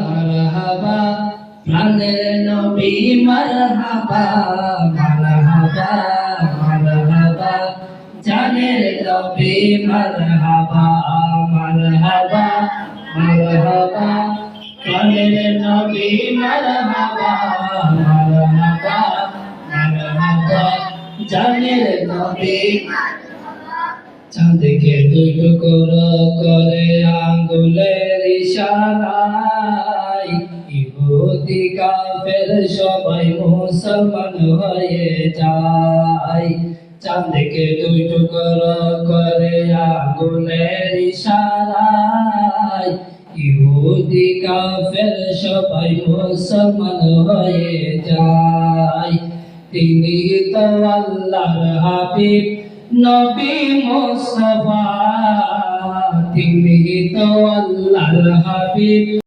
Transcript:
মারহাবা প্রাণের নবী মারহাবা মারহাবা মারহাবা জানের নবী মারহাবা মারহাবা মারহাবা প্রাণের নবী মারহাবা মারহাবা মারহাবা জানের নবী চাঁদকে দুই টুকরো করে আঙ্গুলের ইশারায় ইহুদি কাফের সবাই মুসলমান হয়ে যায়। চাঁদকে দুই টুকরো করে আঙ্গুলের ইশারায় ইহুদি কাফের সবাই মুসলমান হয়ে যায়। তিনি তো আল্লাহর হাবিব নবী মুস্তাফা, তিনি তো আল্লাহর হাবিব।